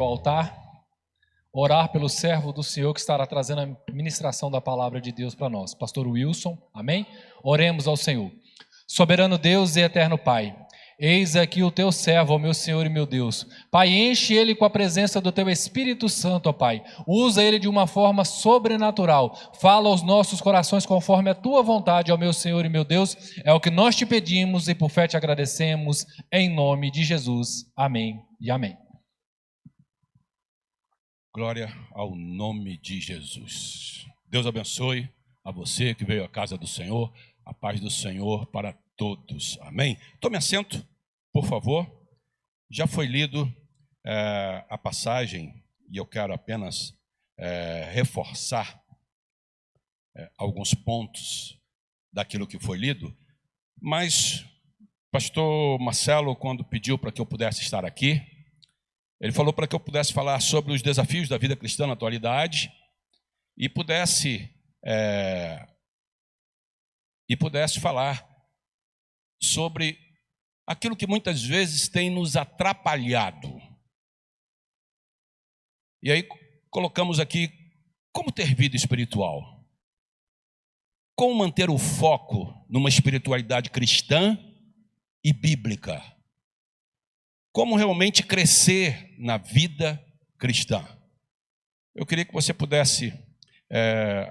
ao altar, orar pelo servo do Senhor que estará trazendo a ministração da palavra de Deus para nós, pastor Wilson, amém? Oremos ao Senhor. Soberano Deus e eterno Pai, eis aqui o teu servo, ó meu Senhor e meu Deus. Pai, enche ele com a presença do teu Espírito Santo, ó Pai. Usa ele de uma forma sobrenatural. Fala aos nossos corações conforme a tua vontade, ó meu Senhor e meu Deus. É o que nós te pedimos e por fé te agradecemos, em nome de Jesus. Amém e amém. Glória ao nome de Jesus. Deus abençoe a você que veio à casa do Senhor. A paz do Senhor para todos. Amém? Tome assento, por favor. Já foi lido a passagem e eu quero apenas reforçar alguns pontos daquilo que foi lido. Mas pastor Marcelo, quando pediu para que eu pudesse estar aqui, ele falou para que eu pudesse falar sobre os desafios da vida cristã na atualidade e pudesse falar sobre aquilo que muitas vezes tem nos atrapalhado. E aí colocamos aqui como ter vida espiritual, como manter o foco numa espiritualidade cristã e bíblica, como realmente crescer na vida cristã. Eu queria que você pudesse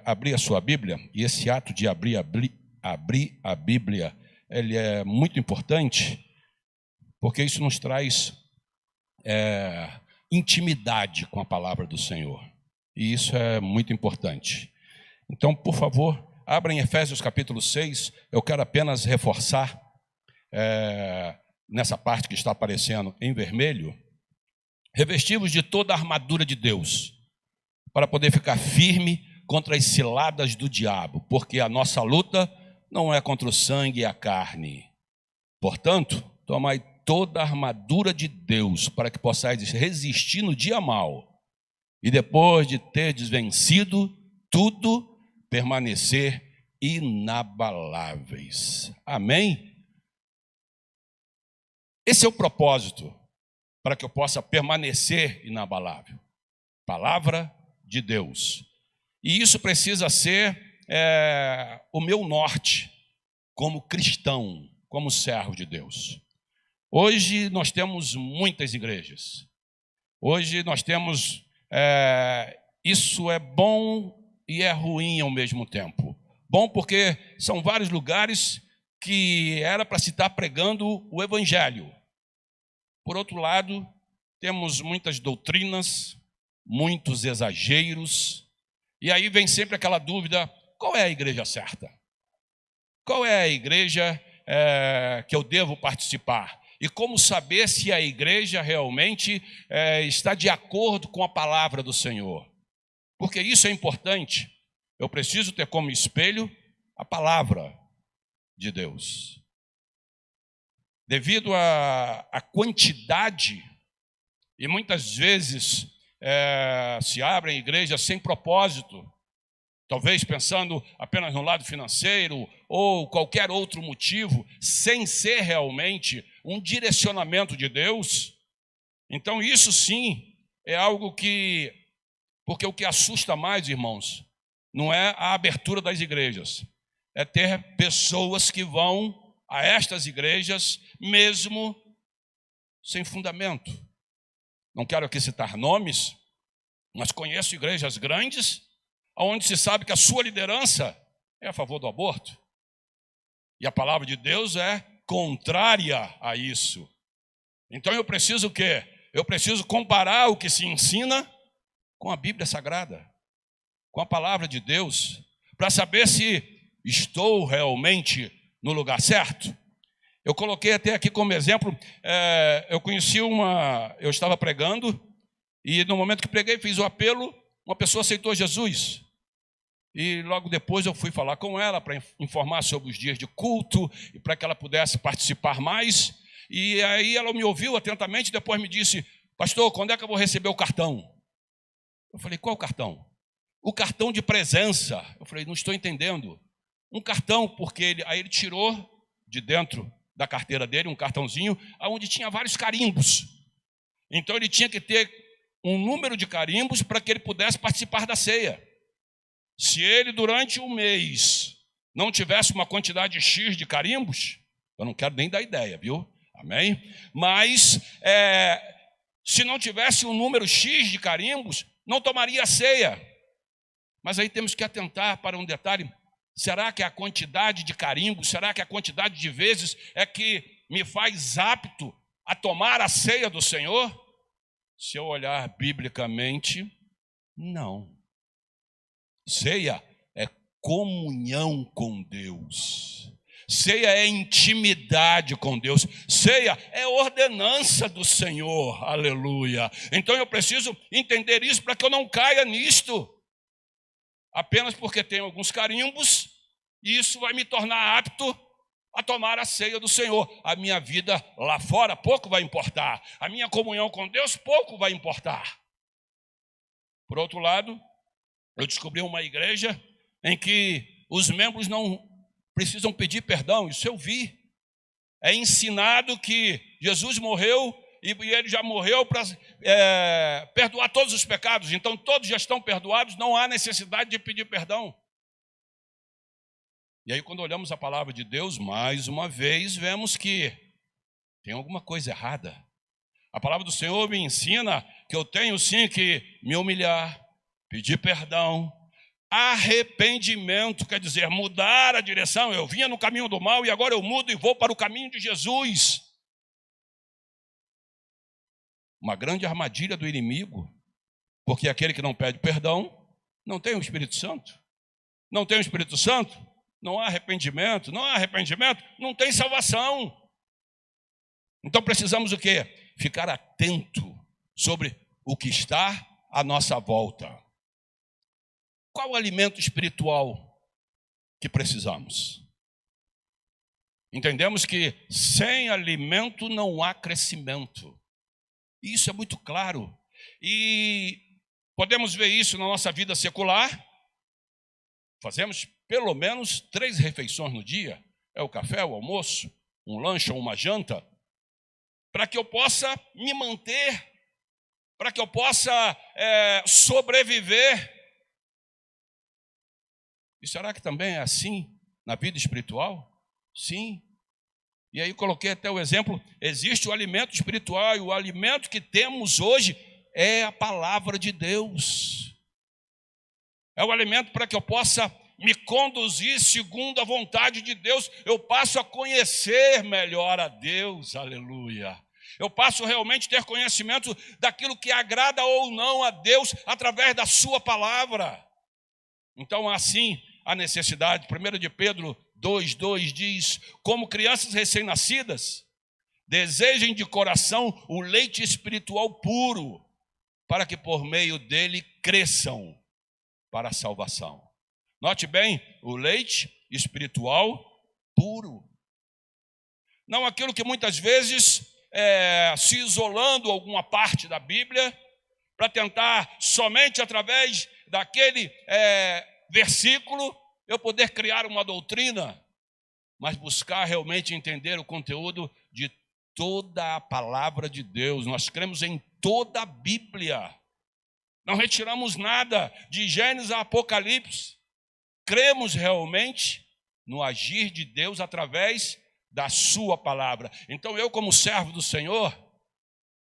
abrir a sua Bíblia, e esse ato de abrir a Bíblia, ele é muito importante, porque isso nos traz intimidade com a palavra do Senhor, e isso é muito importante. Então, por favor, abra em Efésios capítulo 6, eu quero apenas reforçar, nessa parte que está aparecendo em vermelho, revestivos de toda a armadura de Deus, para poder ficar firme contra as ciladas do diabo, porque a nossa luta não é contra o sangue e a carne. Portanto, tomai toda a armadura de Deus, para que possais resistir no dia mau, e depois de teres vencido tudo, permanecer inabaláveis. Amém? Esse é o propósito, para que eu possa permanecer inabalável. Palavra de Deus. E isso precisa ser o meu norte, como cristão, como servo de Deus. Hoje nós temos muitas igrejas. Hoje nós temos, isso é bom e é ruim ao mesmo tempo. Bom porque são vários lugares que era para se estar pregando o evangelho. Por outro lado, temos muitas doutrinas, muitos exageros, e aí vem sempre aquela dúvida: qual é a igreja certa? Qual é a igreja que eu devo participar? E como saber se a igreja realmente está de acordo com a palavra do Senhor? Porque isso é importante. Eu preciso ter como espelho a palavra de Deus. Devido à quantidade, e muitas vezes se abrem igrejas sem propósito, talvez pensando apenas no lado financeiro ou qualquer outro motivo, sem ser realmente um direcionamento de Deus. Então isso sim é algo porque o que assusta mais, irmãos, não é a abertura das igrejas, é ter pessoas que vão a estas igrejas mesmo sem fundamento. Não quero aqui citar nomes, mas conheço igrejas grandes onde se sabe que a sua liderança é a favor do aborto. E a palavra de Deus é contrária a isso. Então eu preciso o quê? Eu preciso comparar o que se ensina com a Bíblia Sagrada, com a palavra de Deus, para saber se estou realmente no lugar certo. Eu coloquei até aqui como exemplo, eu estava pregando, e no momento que preguei, fiz o apelo, uma pessoa aceitou Jesus. E logo depois eu fui falar com ela para informar sobre os dias de culto, e para que ela pudesse participar mais. E aí ela me ouviu atentamente, e depois me disse: pastor, quando é que eu vou receber o cartão? Eu falei: qual cartão? O cartão de presença. Eu falei: não estou entendendo. Um cartão, porque aí ele tirou de dentro da carteira dele um cartãozinho onde tinha vários carimbos. Então ele tinha que ter um número de carimbos para que ele pudesse participar da ceia. Se ele, durante um mês, não tivesse uma quantidade X de carimbos, eu não quero nem dar ideia, viu? Amém? Mas, se não tivesse um número X de carimbos, não tomaria a ceia. Mas aí temos que atentar para um detalhe. Será que a quantidade de carimbos, será que a quantidade de vezes é que me faz apto a tomar a ceia do Senhor? Se eu olhar biblicamente, não. Ceia é comunhão com Deus. Ceia é intimidade com Deus. Ceia é ordenança do Senhor. Aleluia. Então eu preciso entender isso para que eu não caia nisto. Apenas porque tenho alguns carimbos, e isso vai me tornar apto a tomar a ceia do Senhor. A minha vida lá fora pouco vai importar. A minha comunhão com Deus pouco vai importar. Por outro lado, eu descobri uma igreja em que os membros não precisam pedir perdão. Isso eu vi. É ensinado que Jesus morreu e ele já morreu para perdoar todos os pecados. Então todos já estão perdoados, não há necessidade de pedir perdão. E aí quando olhamos a palavra de Deus, mais uma vez, vemos que tem alguma coisa errada. A palavra do Senhor me ensina que eu tenho sim que me humilhar, pedir perdão. Arrependimento quer dizer mudar a direção. Eu vinha no caminho do mal e agora eu mudo e vou para o caminho de Jesus. Uma grande armadilha do inimigo, porque aquele que não pede perdão não tem o Espírito Santo. Não tem o Espírito Santo, não há arrependimento. Não há arrependimento, não tem salvação. Então precisamos o quê? Ficar atento sobre o que está à nossa volta. Qual o alimento espiritual que precisamos? Entendemos que sem alimento não há crescimento. Isso é muito claro. E podemos ver isso na nossa vida secular. Fazemos pelo menos 3 refeições no dia. É o café, o almoço, um lanche ou uma janta. Para que eu possa me manter. Para que eu possa sobreviver. E será que também é assim na vida espiritual? Sim. E aí coloquei até o exemplo, existe o alimento espiritual e o alimento que temos hoje é a palavra de Deus. É o alimento para que eu possa me conduzir segundo a vontade de Deus. Eu passo a conhecer melhor a Deus, aleluia. Eu passo realmente a ter conhecimento daquilo que agrada ou não a Deus através da sua palavra. Então assim, a necessidade, 1 de Pedro 2:2 diz, como crianças recém-nascidas, desejem de coração o leite espiritual puro, para que por meio dele cresçam para a salvação. Note bem, o leite espiritual puro. Não aquilo que muitas vezes, se isolando alguma parte da Bíblia, para tentar somente através daquele versículo, eu poder criar uma doutrina, mas buscar realmente entender o conteúdo de toda a palavra de Deus. Nós cremos em toda a Bíblia. Não retiramos nada de Gênesis a Apocalipse. Cremos realmente no agir de Deus através da sua palavra. Então eu, como servo do Senhor,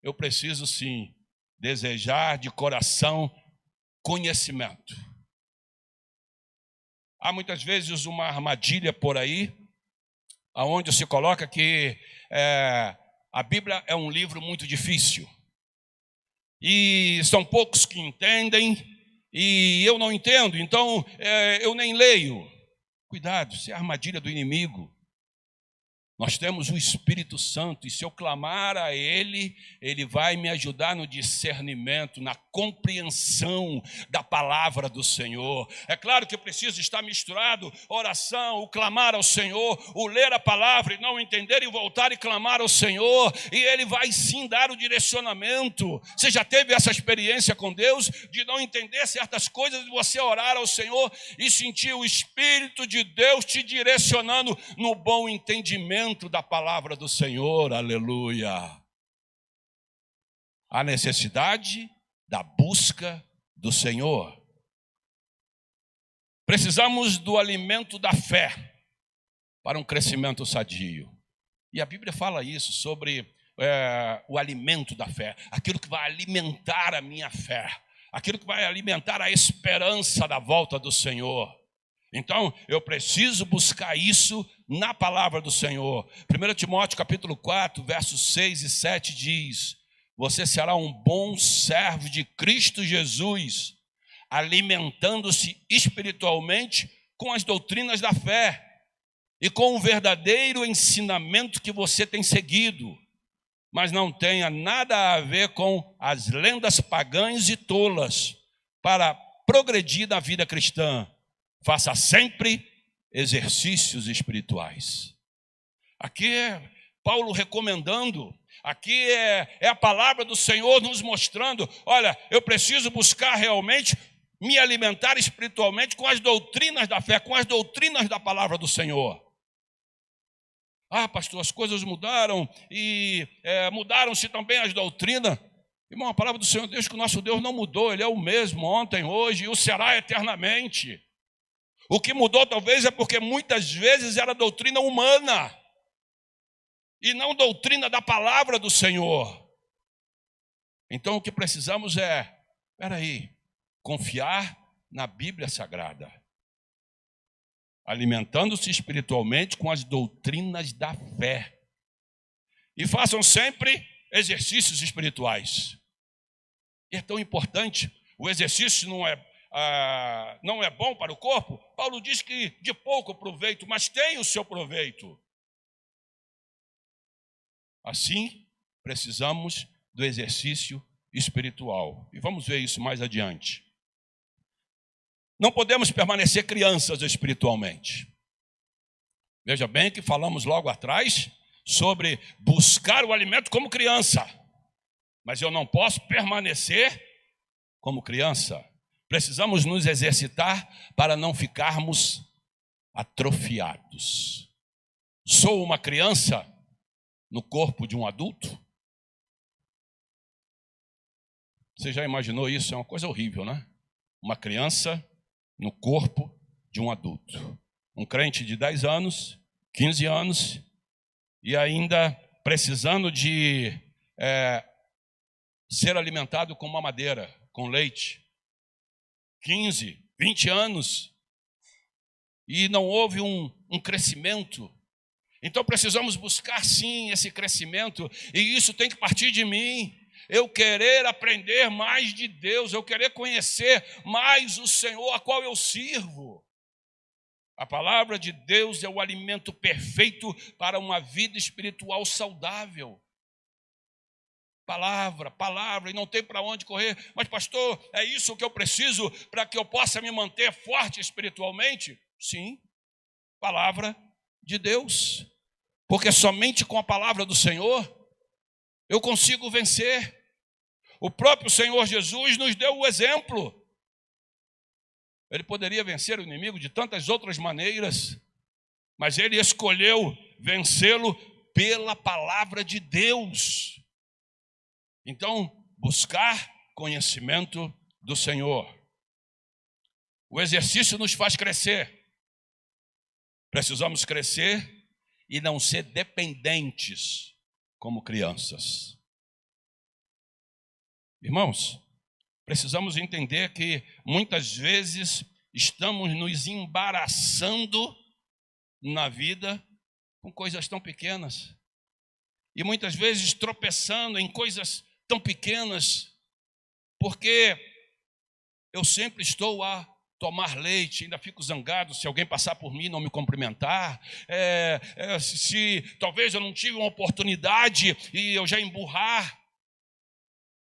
eu preciso sim desejar de coração conhecimento. Há muitas vezes uma armadilha por aí, onde se coloca que a Bíblia é um livro muito difícil. E são poucos que entendem, e eu não entendo, então eu nem leio. Cuidado, isso é a armadilha do inimigo. Nós temos o Espírito Santo, e se eu clamar a Ele, Ele vai me ajudar no discernimento, na compreensão da palavra do Senhor. É claro que precisa estar misturado a oração, o clamar ao Senhor, o ler a palavra e não entender e voltar e clamar ao Senhor, e Ele vai sim dar o direcionamento. Você já teve essa experiência com Deus, de não entender certas coisas, de você orar ao Senhor e sentir o Espírito de Deus te direcionando no bom entendimento da palavra do Senhor, aleluia. Há necessidade da busca do Senhor. Precisamos do alimento da fé para um crescimento sadio. E a Bíblia fala isso sobre o alimento da fé, aquilo que vai alimentar a minha fé, aquilo que vai alimentar a esperança da volta do Senhor. Então, eu preciso buscar isso na palavra do Senhor. 1 Timóteo capítulo 4, versos 6 e 7 diz: você será um bom servo de Cristo Jesus, alimentando-se espiritualmente com as doutrinas da fé e com o verdadeiro ensinamento que você tem seguido, mas não tenha nada a ver com as lendas pagãs e tolas. Para progredir na vida cristã, faça sempre exercícios espirituais. Aqui é Paulo recomendando, aqui é a palavra do Senhor nos mostrando: olha, eu preciso buscar realmente me alimentar espiritualmente com as doutrinas da fé, com as doutrinas da palavra do Senhor. Ah, pastor, as coisas mudaram e mudaram-se também as doutrinas. Irmão, a palavra do Senhor Deus, que o nosso Deus não mudou, Ele é o mesmo ontem, hoje e o será eternamente. O que mudou talvez é porque muitas vezes era doutrina humana e não doutrina da palavra do Senhor. Então o que precisamos confiar na Bíblia Sagrada, alimentando-se espiritualmente com as doutrinas da fé. E façam sempre exercícios espirituais. E é tão importante, o exercício não é bom para o corpo. Paulo diz que de pouco proveito, mas tem o seu proveito. Assim, precisamos do exercício espiritual. E vamos ver isso mais adiante. Não podemos permanecer crianças espiritualmente. Veja bem que falamos logo atrás sobre buscar o alimento como criança. Mas eu não posso permanecer como criança. Precisamos nos exercitar para não ficarmos atrofiados. Sou uma criança no corpo de um adulto? Você já imaginou isso? É uma coisa horrível, né? Uma criança no corpo de um adulto. Um crente de 10 anos, 15 anos, e ainda precisando de ser alimentado com mamadeira, com leite. 15, 20 anos, e não houve um crescimento. Então precisamos buscar sim esse crescimento, e isso tem que partir de mim. Eu querer aprender mais de Deus, eu querer conhecer mais o Senhor a qual eu sirvo. A palavra de Deus é o alimento perfeito para uma vida espiritual saudável. Palavra, e não tem para onde correr. Mas pastor, é isso que eu preciso para que eu possa me manter forte espiritualmente? Sim, palavra de Deus. Porque somente com a palavra do Senhor eu consigo vencer. O próprio Senhor Jesus nos deu o exemplo. Ele poderia vencer o inimigo de tantas outras maneiras, mas ele escolheu vencê-lo pela palavra de Deus. Então, buscar conhecimento do Senhor. O exercício nos faz crescer. Precisamos crescer e não ser dependentes como crianças. Irmãos, precisamos entender que muitas vezes estamos nos embaraçando na vida com coisas tão pequenas. E muitas vezes tropeçando em coisas tão pequenas, porque eu sempre estou a tomar leite, ainda fico zangado se alguém passar por mim e não me cumprimentar, se talvez eu não tive uma oportunidade e eu já emburrar.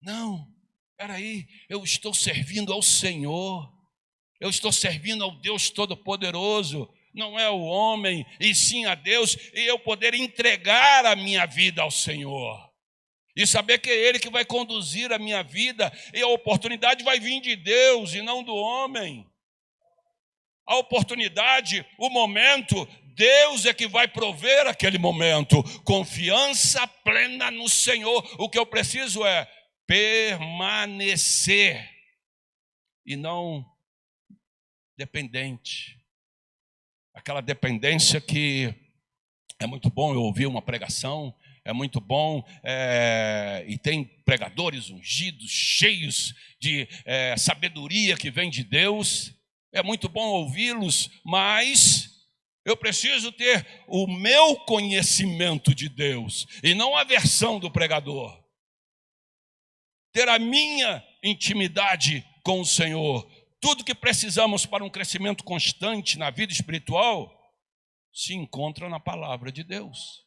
Não, peraí, eu estou servindo ao Senhor, eu estou servindo ao Deus Todo-Poderoso, não é o homem, e sim a Deus, e eu poder entregar a minha vida ao Senhor. E saber que é Ele que vai conduzir a minha vida, e a oportunidade vai vir de Deus e não do homem. A oportunidade, o momento, Deus é que vai prover aquele momento. Confiança plena no Senhor. O que eu preciso é permanecer e não dependente. Aquela dependência que é muito bom eu ouvir uma pregação, é muito bom, e tem pregadores ungidos, cheios de sabedoria que vem de Deus. É muito bom ouvi-los, mas eu preciso ter o meu conhecimento de Deus e não a versão do pregador. Ter a minha intimidade com o Senhor. Tudo que precisamos para um crescimento constante na vida espiritual se encontra na palavra de Deus.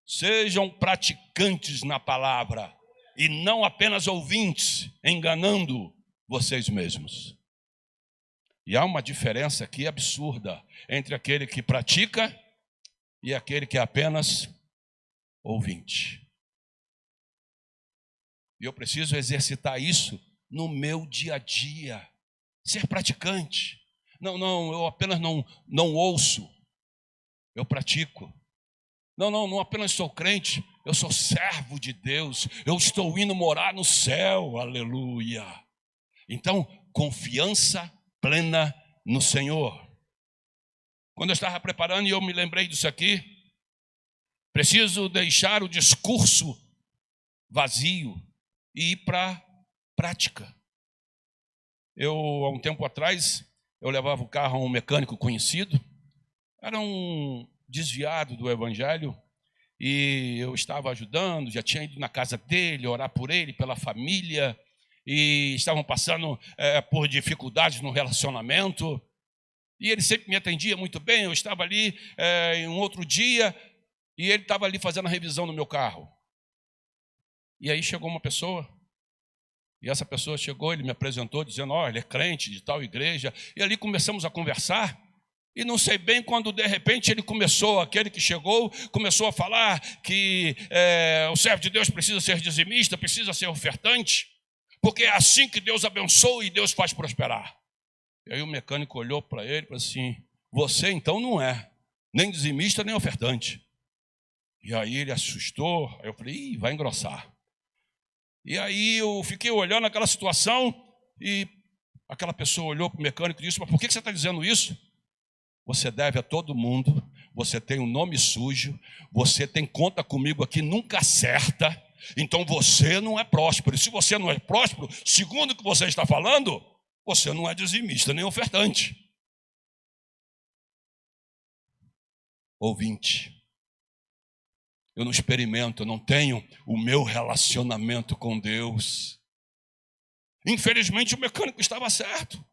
Sejam praticantes na palavra e não apenas ouvintes, enganando vocês mesmos. E há uma diferença aqui absurda entre aquele que pratica e aquele que é apenas ouvinte. E eu preciso exercitar isso no meu dia a dia. Ser praticante. Não, eu apenas não ouço, eu pratico. Não apenas sou crente, eu sou servo de Deus. Eu estou indo morar no céu, aleluia. Então, confiança plena no Senhor. Quando eu estava preparando e eu me lembrei disso aqui, preciso deixar o discurso vazio e ir para a prática. Há um tempo atrás, eu levava o carro a um mecânico conhecido, era um desviado do evangelho, e eu estava ajudando, já tinha ido na casa dele, orar por ele, pela família, e estavam passando por dificuldades no relacionamento, e ele sempre me atendia muito bem. Eu estava ali em um outro dia, e ele estava ali fazendo a revisão no meu carro. E aí chegou uma pessoa, e essa pessoa chegou, ele me apresentou, dizendo, ele é crente de tal igreja, e ali começamos a conversar, e não sei bem quando de repente aquele que chegou, começou a falar que o servo de Deus precisa ser dizimista, precisa ser ofertante, porque é assim que Deus abençoa e Deus faz prosperar. E aí o mecânico olhou para ele e falou assim, você então não é nem dizimista nem ofertante. E aí ele assustou, aí eu falei, vai engrossar. E aí eu fiquei olhando aquela situação e aquela pessoa olhou para o mecânico e disse, mas por que você está dizendo isso? Você deve a todo mundo, você tem um nome sujo, você tem conta comigo aqui, nunca acerta, então você não é próspero. E se você não é próspero, segundo o que você está falando, você não é dizimista nem ofertante. Ouvinte. Eu não experimento, eu não tenho o meu relacionamento com Deus. Infelizmente o mecânico estava certo.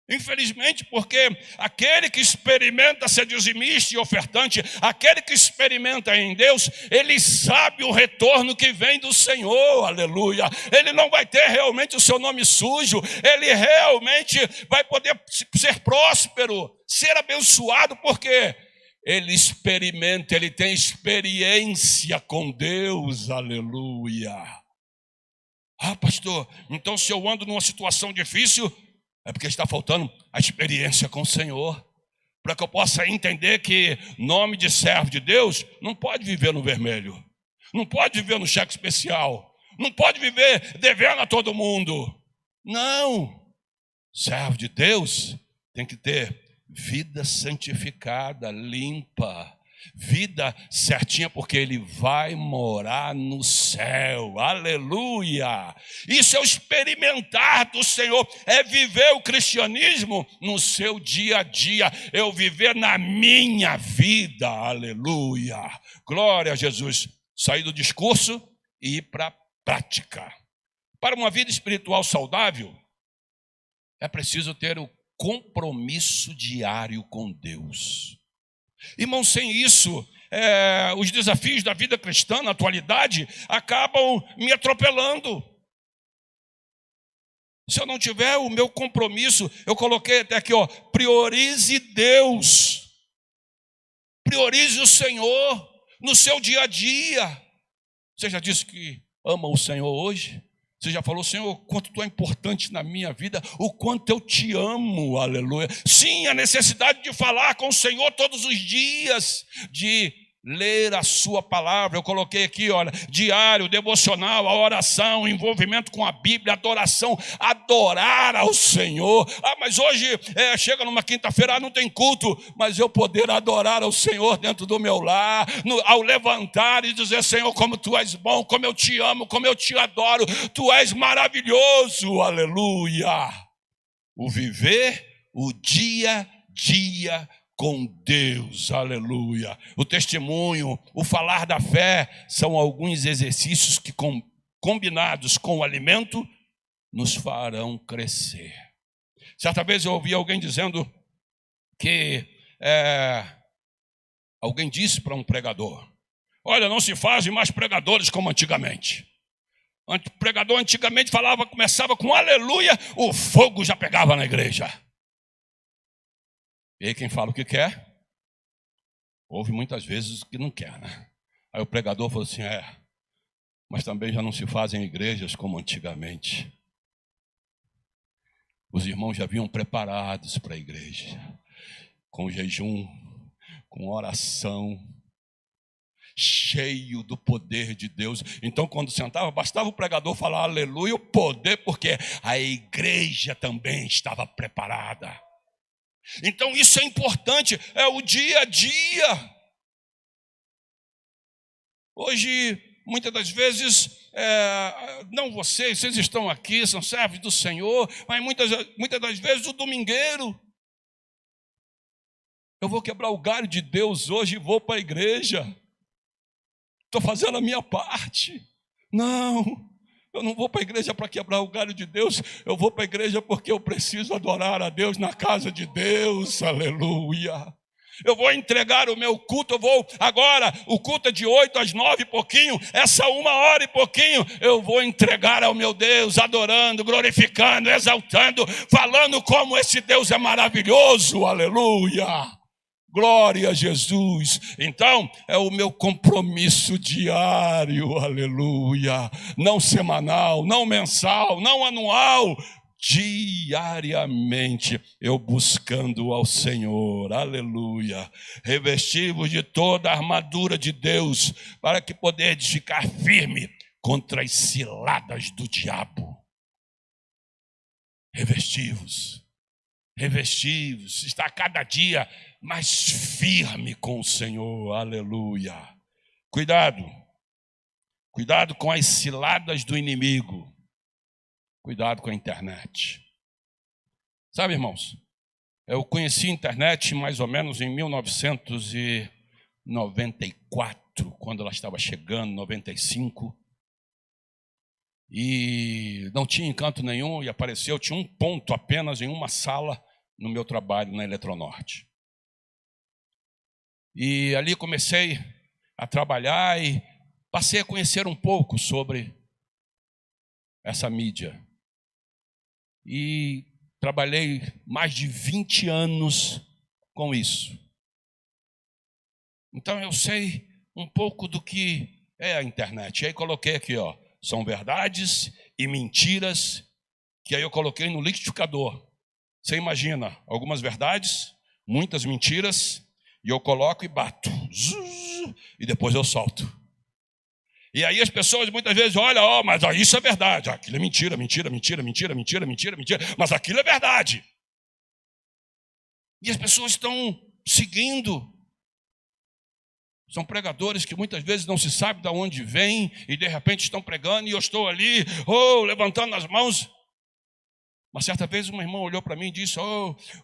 Infelizmente, porque aquele que experimenta ser dizimista e ofertante, aquele que experimenta em Deus, ele sabe o retorno que vem do Senhor, aleluia. Ele não vai ter realmente o seu nome sujo, ele realmente vai poder ser próspero, ser abençoado, porque ele experimenta, ele tem experiência com Deus, aleluia. Pastor, então se eu ando numa situação difícil, é porque está faltando a experiência com o Senhor, para que eu possa entender que nome de servo de Deus não pode viver no vermelho, não pode viver no cheque especial, não pode viver devendo a todo mundo. Não, servo de Deus tem que ter vida santificada, limpa, vida certinha, porque ele vai morar no céu, aleluia. Isso é o experimentar do Senhor, é viver o cristianismo no seu dia a dia, eu viver na minha vida, aleluia, glória a Jesus. Sair do discurso e ir para a prática. Para uma vida espiritual saudável, é preciso ter o compromisso diário com Deus. Irmão, sem isso, os desafios da vida cristã na atualidade acabam me atropelando. Se eu não tiver o meu compromisso, eu coloquei até aqui, priorize Deus. Priorize o Senhor no seu dia a dia. Você já disse que ama o Senhor hoje? Você já falou, Senhor, o quanto tu é importante na minha vida, o quanto eu te amo, aleluia. Sim, a necessidade de falar com o Senhor todos os dias, de ler a sua palavra. Eu coloquei aqui, olha, diário, devocional, a oração, o envolvimento com a Bíblia, adoração, adorar ao Senhor. Mas hoje chega numa quinta-feira, não tem culto, mas eu poder adorar ao Senhor dentro do meu lar, ao levantar e dizer: Senhor, como Tu és bom, como eu Te amo, como eu Te adoro, Tu és maravilhoso, aleluia. O viver, o dia a dia com Deus, aleluia. O testemunho, o falar da fé são alguns exercícios que, combinados com o alimento, nos farão crescer. Certa vez eu ouvi alguém dizendo que alguém disse para um pregador: olha, não se fazem mais pregadores como antigamente. O pregador antigamente começava com aleluia, o fogo já pegava na igreja. E aí quem fala o que quer, ouve muitas vezes o que não quer, né? Aí o pregador falou assim: mas também já não se fazem igrejas como antigamente. Os irmãos já vinham preparados para a igreja, com jejum, com oração, cheio do poder de Deus. Então quando sentava, bastava o pregador falar aleluia, o poder, porque a igreja também estava preparada. Então isso é importante, é o dia a dia. Hoje, muitas das vezes, não vocês estão aqui, são servos do Senhor, mas muitas das vezes o domingueiro: eu vou quebrar o galho de Deus hoje e vou para a igreja, estou fazendo a minha parte. Não, eu não vou para a igreja para quebrar o galho de Deus, eu vou para a igreja porque eu preciso adorar a Deus na casa de Deus, aleluia. Eu vou entregar o meu culto, agora, o culto é de 8 às 9 e pouquinho, essa 1 hora e pouquinho, eu vou entregar ao meu Deus, adorando, glorificando, exaltando, falando como esse Deus é maravilhoso, aleluia. Glória a Jesus. Então, é o meu compromisso diário, aleluia. Não semanal, não mensal, não anual. Diariamente, eu buscando ao Senhor, aleluia. Revesti-vos de toda a armadura de Deus, para que poderdes ficar firme contra as ciladas do diabo. Revesti-vos, está cada dia mais firme com o Senhor, aleluia. Cuidado com as ciladas do inimigo, cuidado com a internet. Sabe, irmãos, eu conheci a internet mais ou menos em 1994, quando ela estava chegando, 95, e não tinha encanto nenhum, e tinha um ponto apenas em uma sala no meu trabalho na Eletronorte. E ali comecei a trabalhar e passei a conhecer um pouco sobre essa mídia. E trabalhei mais de 20 anos com isso. Então eu sei um pouco do que é a internet. E aí coloquei aqui, são verdades e mentiras, que aí eu coloquei no liquidificador. Você imagina, algumas verdades, muitas mentiras, e eu coloco e bato, e depois eu solto. E aí as pessoas muitas vezes olham, mas isso é verdade, aquilo é mentira, mas aquilo é verdade. E as pessoas estão seguindo. São pregadores que muitas vezes não se sabe de onde vêm, e de repente estão pregando, e eu estou ali, levantando as mãos. Uma certa vez uma irmã olhou para mim e disse: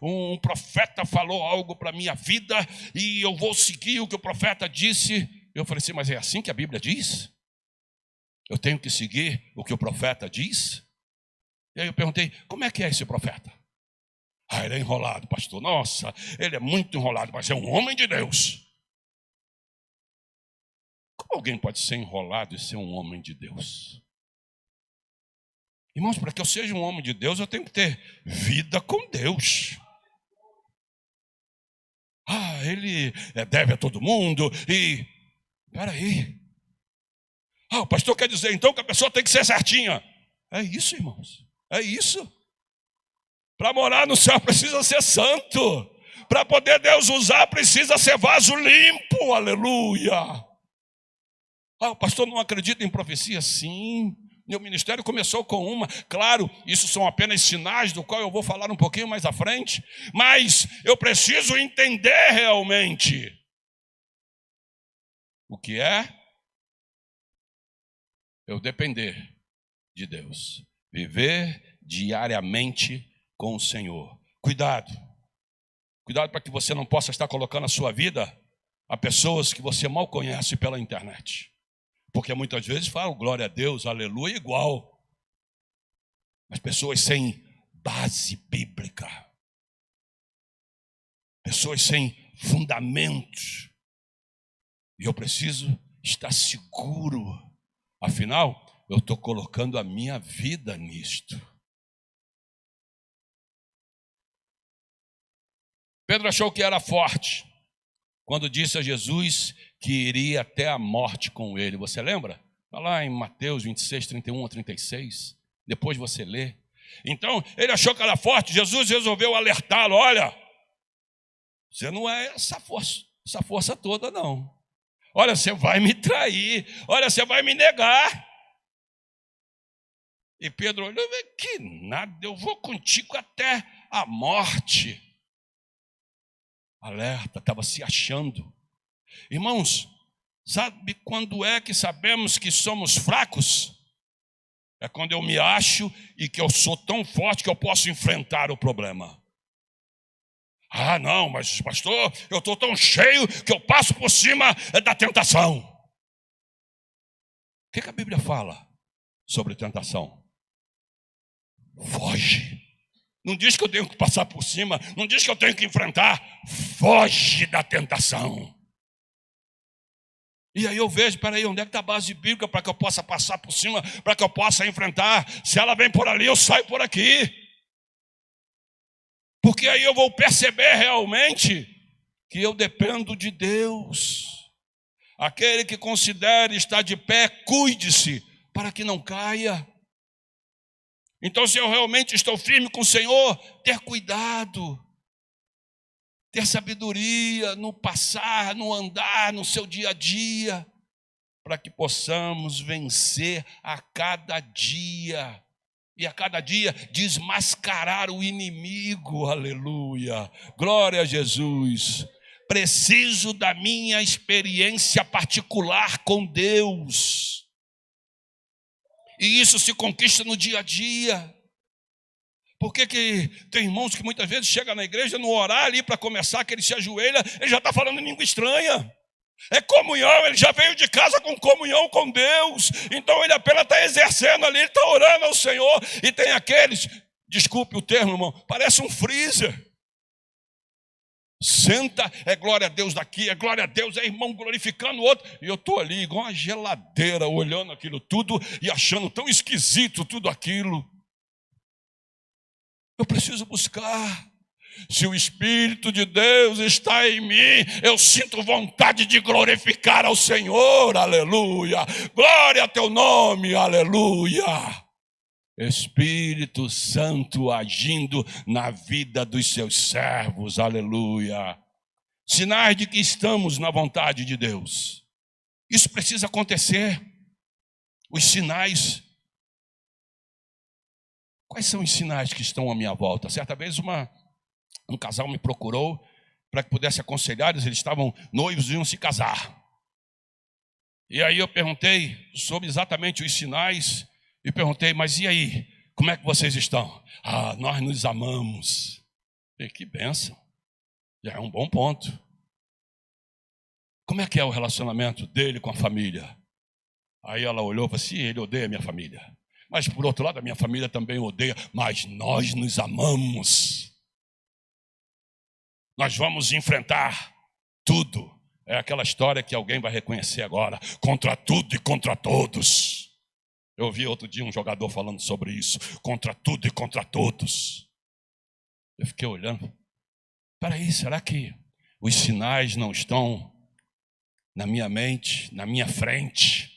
um profeta falou algo para a minha vida e eu vou seguir o que o profeta disse. Eu falei assim: mas é assim que a Bíblia diz? Eu tenho que seguir o que o profeta diz? E aí eu perguntei: como é que é esse profeta? Ele é enrolado, pastor. Nossa, ele é muito enrolado, mas é um homem de Deus. Como alguém pode ser enrolado e ser um homem de Deus? Irmãos, para que eu seja um homem de Deus, eu tenho que ter vida com Deus. Ele deve a todo mundo e... Peraí. O pastor quer dizer então que a pessoa tem que ser certinha. É isso, irmãos. É isso. Para morar no céu precisa ser santo. Para poder Deus usar, precisa ser vaso limpo, aleluia. Ah, o pastor não acredita em profecia? Sim. Meu ministério começou com uma. Claro, isso são apenas sinais do qual eu vou falar um pouquinho mais à frente. Mas eu preciso entender realmente o que é eu depender de Deus. Viver diariamente com o Senhor. Cuidado. Cuidado para que você não possa estar colocando a sua vida a pessoas que você mal conhece pela internet. Porque muitas vezes falam glória a Deus, aleluia, igual. Mas pessoas sem base bíblica. Pessoas sem fundamentos. E eu preciso estar seguro. Afinal, eu estou colocando a minha vida nisto. Pedro achou que era forte quando disse a Jesus que iria até a morte com ele. Você lembra? Está lá em Mateus 26, 31 a 36. Depois você lê. Então, ele achou que era forte. Jesus resolveu alertá-lo. Olha, você não é essa força toda, não. Olha, você vai me trair. Olha, você vai me negar. E Pedro olhou e falou, que nada, eu vou contigo até a morte. Alerta, estava se achando. Irmãos, sabe quando é que sabemos que somos fracos? É quando eu me acho e que eu sou tão forte que eu posso enfrentar o problema. Ah, não, mas pastor, eu estou tão cheio que eu passo por cima da tentação. O que a Bíblia fala sobre tentação? Foge. Não diz que eu tenho que passar por cima, não diz que eu tenho que enfrentar. Foge da tentação. E aí eu vejo, peraí, onde é que está a base bíblica para que eu possa passar por cima, para que eu possa enfrentar? Se ela vem por ali, eu saio por aqui. Porque aí eu vou perceber realmente que eu dependo de Deus. Aquele que considere estar de pé, cuide-se para que não caia. Então, se eu realmente estou firme com o Senhor, ter cuidado, ter sabedoria no passar, no andar, no seu dia a dia, para que possamos vencer a cada dia. E a cada dia desmascarar o inimigo, aleluia. Glória a Jesus. Preciso da minha experiência particular com Deus. E isso se conquista no dia a dia. Por que tem irmãos que muitas vezes chegam na igreja, no horário ali para começar, que ele se ajoelha, ele já está falando em língua estranha. É comunhão, ele já veio de casa com comunhão com Deus. Então ele apenas está exercendo ali, ele está orando ao Senhor. E tem aqueles, desculpe o termo, irmão, parece um freezer. Senta, é glória a Deus daqui, é glória a Deus, é irmão glorificando o outro. E eu estou ali igual uma geladeira, olhando aquilo tudo e achando tão esquisito tudo aquilo. Eu preciso buscar. Se o Espírito de Deus está em mim, eu sinto vontade de glorificar ao Senhor, aleluia. Glória a teu nome, aleluia. Espírito Santo agindo na vida dos seus servos, aleluia. Sinais de que estamos na vontade de Deus. Isso precisa acontecer. Os sinais. Quais são os sinais que estão à minha volta? Certa vez um casal me procurou para que pudesse aconselhar, eles estavam noivos e iam se casar. E aí eu perguntei sobre exatamente os sinais e perguntei, mas e aí, como é que vocês estão? Ah, nós nos amamos. E que bênção, já é um bom ponto. Como é que é o relacionamento dele com a família? Aí ela olhou e falou assim, ele odeia a minha família. Mas por outro lado, a minha família também odeia, mas nós nos amamos. Nós vamos enfrentar tudo. É aquela história que alguém vai reconhecer agora. Contra tudo e contra todos. Eu ouvi outro dia um jogador falando sobre isso. Contra tudo e contra todos. Eu fiquei olhando. Peraí, será que os sinais não estão na minha mente, na minha frente?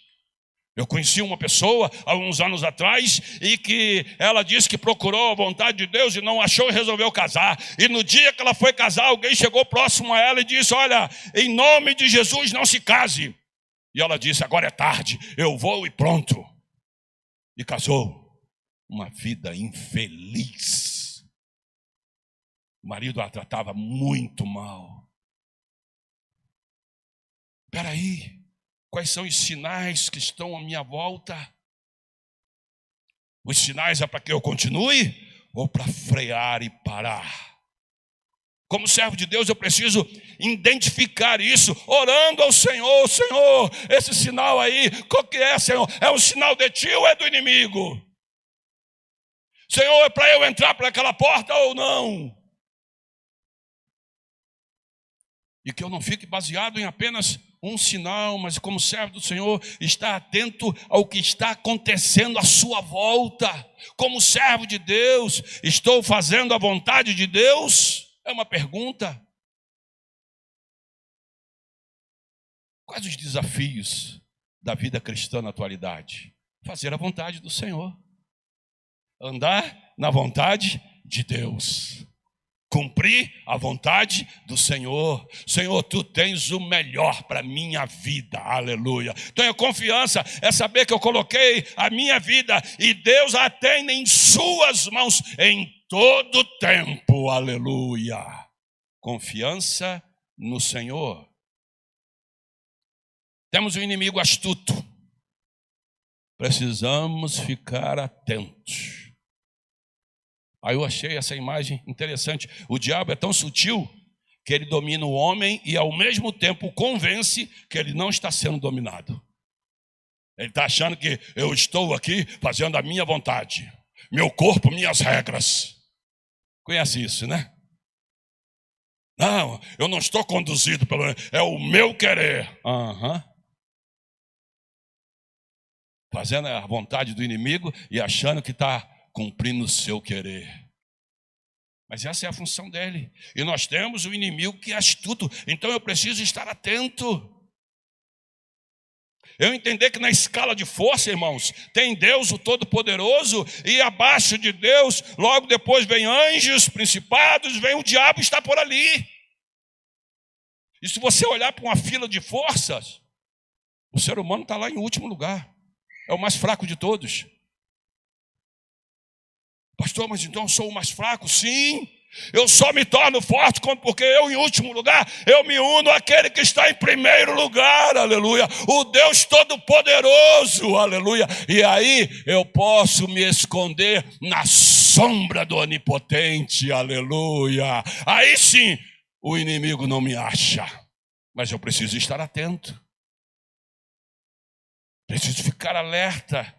Eu conheci uma pessoa há uns anos atrás e que ela disse que procurou a vontade de Deus e não achou e resolveu casar. E no dia que ela foi casar, alguém chegou próximo a ela e disse: olha, em nome de Jesus não se case. E ela disse: agora é tarde, eu vou e pronto. E casou. Uma vida infeliz. O marido a tratava muito mal. Espera aí. Quais são os sinais que estão à minha volta? Os sinais é para que eu continue ou para frear e parar? Como servo de Deus, eu preciso identificar isso, orando ao Senhor. Senhor, esse sinal aí, qual que é, Senhor? É um sinal de ti ou é do inimigo? Senhor, é para eu entrar por aquela porta ou não? E que eu não fique baseado em apenas um sinal, mas como servo do Senhor, está atento ao que está acontecendo à sua volta. Como servo de Deus, estou fazendo a vontade de Deus? É uma pergunta. Quais os desafios da vida cristã na atualidade? Fazer a vontade do Senhor. Andar na vontade de Deus. Cumprir a vontade do Senhor. Senhor, tu tens o melhor para a minha vida, aleluia. Tenho confiança, é saber que eu coloquei a minha vida e Deus a tem em suas mãos em todo tempo, aleluia. Confiança no Senhor. Temos um inimigo astuto. Precisamos ficar atentos. Aí eu achei essa imagem interessante. O diabo é tão sutil que ele domina o homem e ao mesmo tempo convence que ele não está sendo dominado. Ele está achando que eu estou aqui fazendo a minha vontade. Meu corpo, minhas regras. Conhece isso, né? Não, eu não estou conduzido pelo... É o meu querer. Fazendo a vontade do inimigo e achando que está cumprindo o seu querer. Mas essa é a função dele. E nós temos o inimigo que é astuto. Então eu preciso estar atento. Eu entender que na escala de força, irmãos, tem Deus o Todo-Poderoso e abaixo de Deus, logo depois vem anjos, principados, vem o diabo está por ali. E se você olhar para uma fila de forças, o ser humano está lá em último lugar. É o mais fraco de todos. Pastor, mas então eu sou o mais fraco? Sim, eu só me torno forte porque eu, em último lugar, eu me uno àquele que está em primeiro lugar, aleluia. O Deus Todo-Poderoso, aleluia. E aí eu posso me esconder na sombra do Onipotente, aleluia. Aí sim, o inimigo não me acha. Mas eu preciso estar atento. Preciso ficar alerta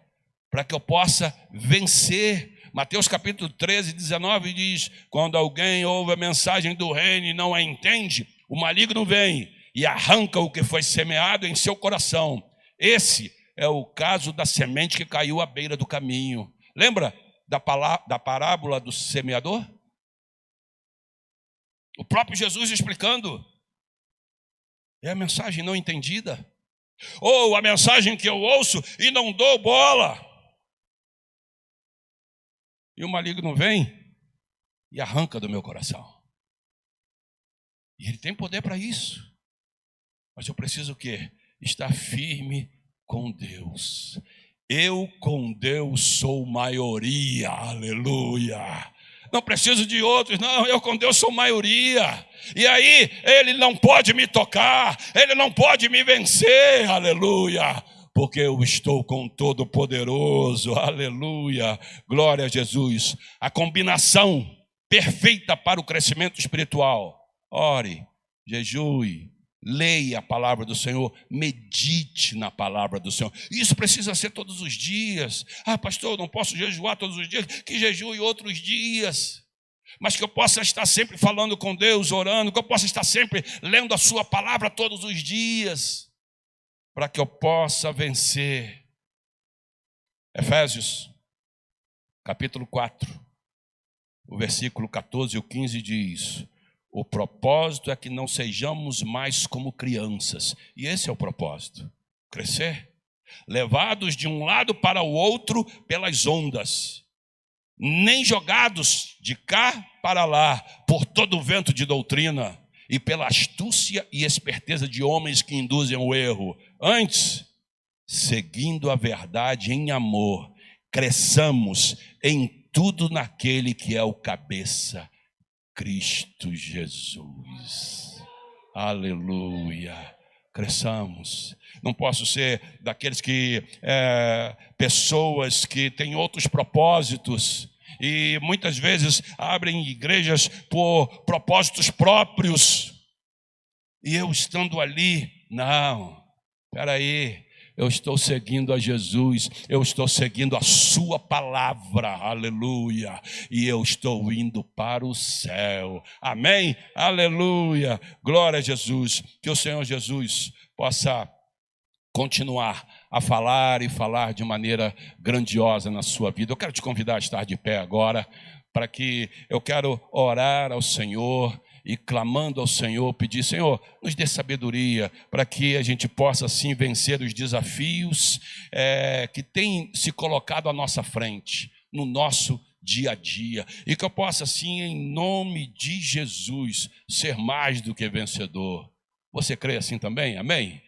para que eu possa vencer. Mateus capítulo 13, 19 diz: quando alguém ouve a mensagem do reino e não a entende, o maligno vem e arranca o que foi semeado em seu coração. Esse é o caso da semente que caiu à beira do caminho. Lembra da parábola do semeador? O próprio Jesus explicando. É a mensagem não entendida. Ou a mensagem que eu ouço e não dou bola. E o maligno vem e arranca do meu coração. E ele tem poder para isso. Mas eu preciso o quê? Estar firme com Deus. Eu com Deus sou maioria, aleluia. Não preciso de outros, não, eu com Deus sou maioria. E aí ele não pode me tocar, ele não pode me vencer, aleluia. Porque eu estou com o Todo-Poderoso, aleluia, glória a Jesus. A combinação perfeita para o crescimento espiritual. Ore, jejue, leia a palavra do Senhor, medite na palavra do Senhor. Isso precisa ser todos os dias. Ah, pastor, eu não posso jejuar todos os dias. Que jejue outros dias. Mas que eu possa estar sempre falando com Deus, orando, que eu possa estar sempre lendo a sua palavra todos os dias. Para que eu possa vencer. Efésios, capítulo 4, o versículo 14 e o 15 diz: o propósito é que não sejamos mais como crianças. E esse é o propósito. Crescer levados de um lado para o outro pelas ondas, nem jogados de cá para lá por todo o vento de doutrina e pela astúcia e esperteza de homens que induzem o erro. Antes, seguindo a verdade em amor, cresçamos em tudo naquele que é o cabeça, Cristo Jesus. Aleluia. Cresçamos. Não posso ser daqueles pessoas que têm outros propósitos e muitas vezes abrem igrejas por propósitos próprios. E eu estando ali, não, espera aí. Eu estou seguindo a Jesus, eu estou seguindo a sua palavra, aleluia, e eu estou indo para o céu, amém? Aleluia, glória a Jesus, que o Senhor Jesus possa continuar a falar e falar de maneira grandiosa na sua vida. Eu quero te convidar a estar de pé agora, para que eu quero orar ao Senhor, e clamando ao Senhor, pedir, Senhor, nos dê sabedoria, para que a gente possa assim vencer os desafios que têm se colocado à nossa frente, no nosso dia a dia, e que eu possa assim, em nome de Jesus, ser mais do que vencedor. Você crê assim também? Amém?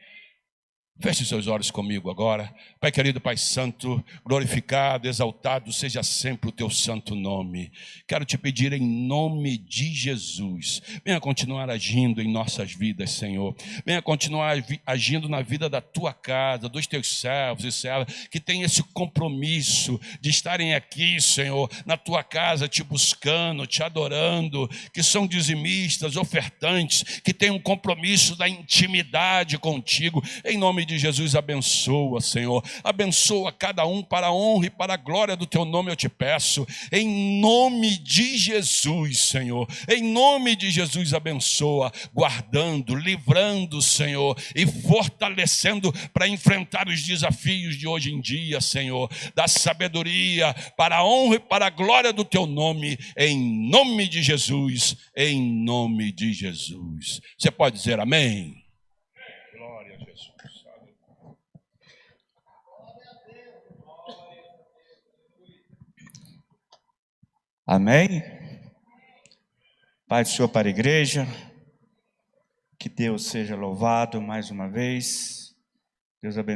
Feche seus olhos comigo agora. Pai querido, Pai santo, glorificado, exaltado seja sempre o teu santo nome. Quero te pedir em nome de Jesus, venha continuar agindo em nossas vidas, Senhor. Venha continuar agindo na vida da tua casa, dos teus servos e servas, que têm esse compromisso de estarem aqui, Senhor, na tua casa, te buscando, te adorando, que são dizimistas, ofertantes, que têm um compromisso da intimidade contigo. Em nome de Jesus, abençoa, Senhor, abençoa cada um para a honra e para a glória do teu nome, eu te peço, em nome de Jesus, Senhor, em nome de Jesus, abençoa, guardando, livrando, Senhor, e fortalecendo para enfrentar os desafios de hoje em dia, Senhor, dá sabedoria para a honra e para a glória do teu nome, em nome de Jesus, em nome de Jesus. Você pode dizer amém? Glória a Jesus. Amém? Paz do Senhor para a igreja, que Deus seja louvado mais uma vez, Deus abençoe.